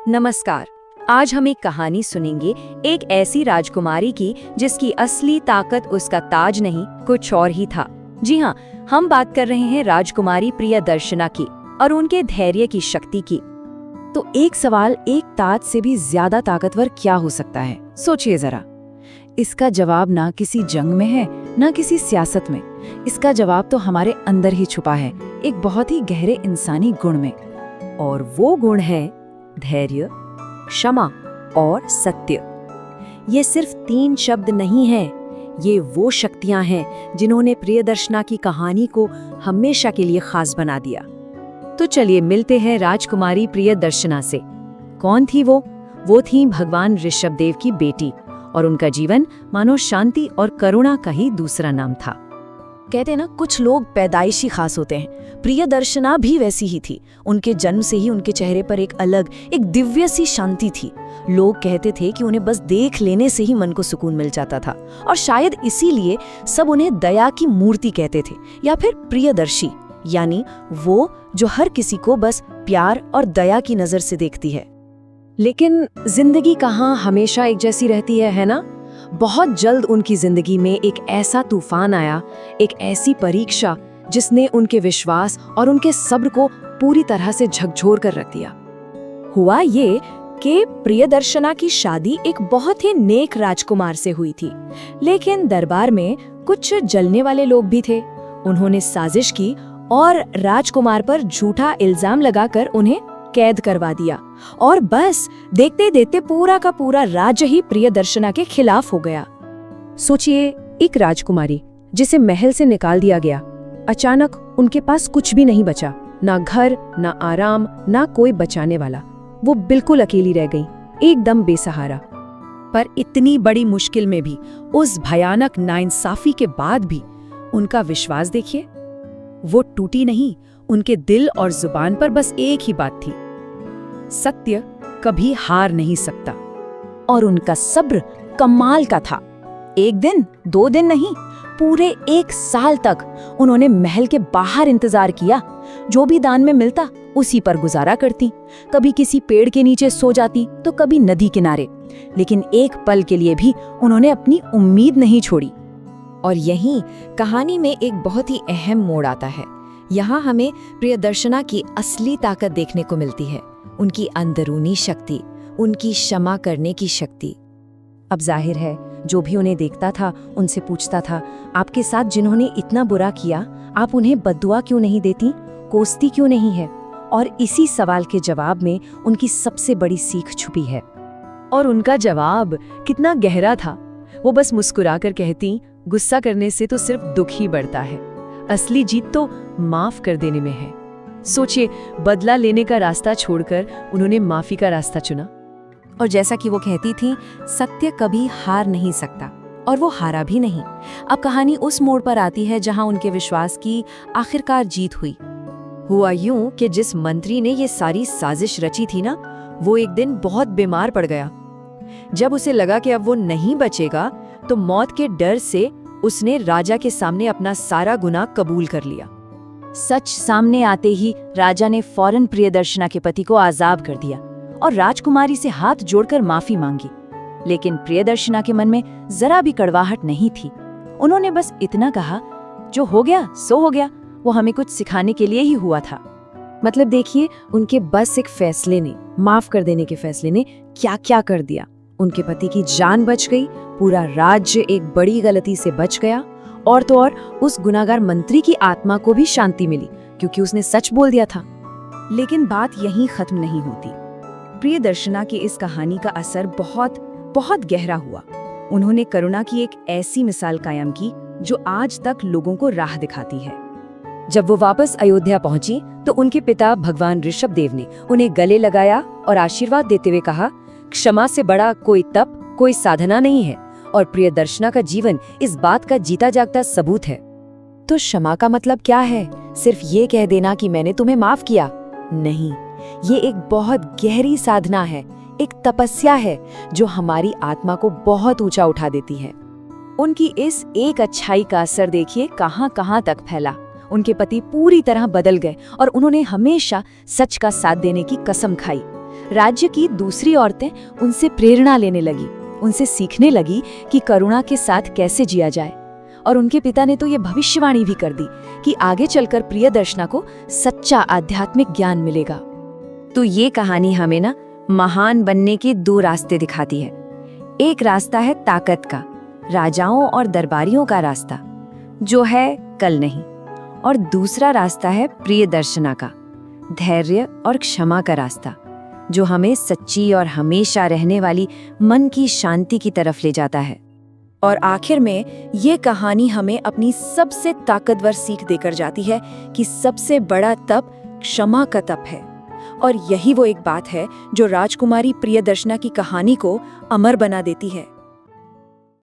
नमस्कार। आज हम एक कहानी सुनेंगे, एक ऐसी राजकुमारी की जिसकी असली ताकत उसका ताज नहीं कुछ और ही था। जी हाँ, हम बात कर रहे हैं राजकुमारी प्रियदर्शना की और उनके धैर्य की शक्ति की। तो एक सवाल, एक ताज से भी ज्यादा ताकतवर क्या हो सकता है? सोचिए जरा। इसका जवाब ना किसी जंग में है, ना किसी सियासत में। इसका जवाब तो हमारे अंदर ही छुपा है, एक बहुत ही गहरे इंसानी गुण में। और वो गुण है धैर्य, क्षमा और सत्य। ये सिर्फ 3 शब्द नहीं हैं, ये वो शक्तियां हैं जिन्होंने प्रियदर्शना की कहानी को हमेशा के लिए खास बना दिया। तो चलिए मिलते हैं राजकुमारी प्रियदर्शना से। कौन थी वो? वो थी भगवान ऋषभदेव की बेटी, और उनका जीवन मानो शांति और करुणा का ही दूसरा नाम था। कहते हैं ना, कुछ लोग पैदाइशी खास होते हैं। प्रियदर्शना भी वैसी ही थी। उनके जन्म से ही उनके चेहरे पर एक अलग, एक दिव्य सी शांति थी। लोग कहते थे कि उन्हें बस देख लेने से ही मन को सुकून मिल जाता था, और शायद इसीलिए सब उन्हें दया की मूर्ति कहते थे, या फिर प्रियदर्शी, यानी वो जो हर किसी को बस प्यार और दया की नजर से देखती है। लेकिन जिंदगी कहाँ हमेशा एक जैसी रहती है ना? बहुत जल्द उनकी जिंदगी में एक ऐसा तूफान आया, एक ऐसी परीक्षा जिसने उनके विश्वास और उनके सब्र को पूरी तरह से झकझोर कर रख दिया। हुआ ये कि प्रियदर्शना की शादी एक बहुत ही नेक राजकुमार से हुई थी, लेकिन दरबार में कुछ जलने वाले लोग भी थे। उन्होंने साजिश की और राजकुमार पर झूठा इल्जाम लगाकर उन्हें कैद करवा दिया, और बस देखते देखते पूरा का पूरा राज्य ही प्रियदर्शना के खिलाफ हो गया। सोचिए, एक राजकुमारी जिसे महल से निकाल दिया गया, अचानक उनके पास कुछ भी नहीं बचा, ना घर, ना आराम, ना कोई बचाने वाला। वो बिल्कुल अकेली रह गई, एकदम बेसहारा। पर इतनी बड़ी मुश्किल में भी, उस भयानक नाइंसाफी के बाद भी उनका विश्वास देखिए, वो टूटी नहीं। उनके दिल और जुबान पर बस एक ही बात थी, सत्य कभी हार नहीं सकता। और उनका सब्र कमाल का था। 1 दिन, 2 दिन नहीं, पूरे 1 साल तक उन्होंने महल के बाहर इंतजार किया। जो भी दान में मिलता उसी पर गुजारा करती। कभी किसी पेड़ के नीचे सो जाती, तो कभी नदी किनारे, लेकिन एक पल के लिए भी उन्होंने अपनी उम्मीद नहीं छोड़ी। और यहीं कहानी में एक बहुत ही अहम मोड़ आता है। यहाँ हमें प्रियदर्शना की असली ताकत देखने को मिलती है, उनकी अंदरूनी शक्ति, उनकी क्षमा करने की शक्ति। अब जाहिर है, जो भी उन्हें देखता था उनसे पूछता था, आपके साथ जिन्होंने इतना बुरा किया, आप उन्हें बद्दुआ क्यों नहीं देती, कोसती क्यों नहीं है? और इसी सवाल के जवाब में उनकी सबसे बड़ी सीख छुपी है। और उनका जवाब कितना गहरा था। वो बस मुस्कुराकर कहती, गुस्सा करने से तो सिर्फ दुख ही बढ़ता है, असली जीत तो माफ कर देने में है। सोचिए, बदला लेने का रास्ता छोड़कर उन्होंने माफी का रास्ता चुना। और जैसा कि वो कहती थी, सत्य कभी हार नहीं सकता, और वो हारा भी नहीं। अब कहानी उस मोड़ पर आती है जहां उनके विश्वास की आखिरकार जीत हुई। हुआ यूं कि जिस मंत्री ने ये सारी साजिश रची थी ना, वो एक दिन बहुत बीमार पड़ गया। जब उसे लगा कि अब वो नहीं बचेगा, तो मौत के डर से उसने राजा के सामने अपना सारा गुनाह कबूल कर लिया। सच सामने आते ही राजा ने फौरन प्रियदर्शना के पति को आजाद कर दिया और राजकुमारी से हाथ जोड़कर माफी मांगी। लेकिन प्रियदर्शना के मन में जरा भी कड़वाहट नहीं थी। उन्होंने बस इतना कहा, जो हो गया सो हो गया, वो हमें कुछ सिखाने के लिए ही हुआ था। मतलब देखिए, उनके बस एक फैसले ने, माफ कर देने के फैसले ने क्या क्या कर दिया। उनके पति की जान बच गई, पूरा राज्य एक बड़ी गलती से बच गया, और तो और उस गुनाहगार मंत्री की आत्मा को भी शांति मिली, क्योंकि उसने सच बोल दिया था। लेकिन बात यहीं खत्म नहीं होती। प्रियदर्शना की इस कहानी का असर बहुत बहुत गहरा हुआ। उन्होंने करुणा की एक ऐसी मिसाल कायम की जो आज तक लोगों को राह दिखाती है। जब वो वापस अयोध्या पहुंची, तो उनके पिता भगवान ऋषभदेव ने उन्हें गले लगाया और आशीर्वाद देते हुए कहा, क्षमा से बड़ा कोई तप, कोई साधना नहीं है, और प्रियदर्शना का जीवन इस बात का जीता जागता सबूत है। तो क्षमा का मतलब क्या है? सिर्फ ये कह देना कि मैंने तुम्हें माफ किया? नहीं, ये एक बहुत गहरी साधना है, एक तपस्या है जो हमारी आत्मा को बहुत ऊंचा उठा देती है। उनकी इस एक अच्छाई का असर देखिए कहां कहां तक फैला। उनके पति पूरी तरह बदल गए और उन्होंने हमेशा सच का साथ देने की कसम खाई। राज्य की दूसरी औरतें उनसे प्रेरणा लेने लगी, उनसे सीखने लगी कि करुणा के साथ कैसे जिया जाए। और उनके पिता ने तो ये भविष्यवाणी भी कर दी कि आगे चलकर प्रियदर्शना को सच्चा आध्यात्मिक ज्ञान मिलेगा। तो ये कहानी हमें ना महान बनने के दो रास्ते दिखाती है। एक रास्ता है ताकत का, राजाओं और दरबारियों का रास्ता, जो है कल नहीं। और दूसरा रास्ता है प्रियदर्शना का, धैर्य और क्षमा का रास्ता, जो हमें सच्ची और हमेशा रहने वाली मन की शांति की तरफ ले जाता है। और आखिर में ये कहानी हमें अपनी सबसे ताकतवर सीख देकर जाती है कि सबसे बड़ा तप क्षमा का तप है। और यही वो एक बात है जो राजकुमारी प्रियदर्शना की कहानी को अमर बना देती है।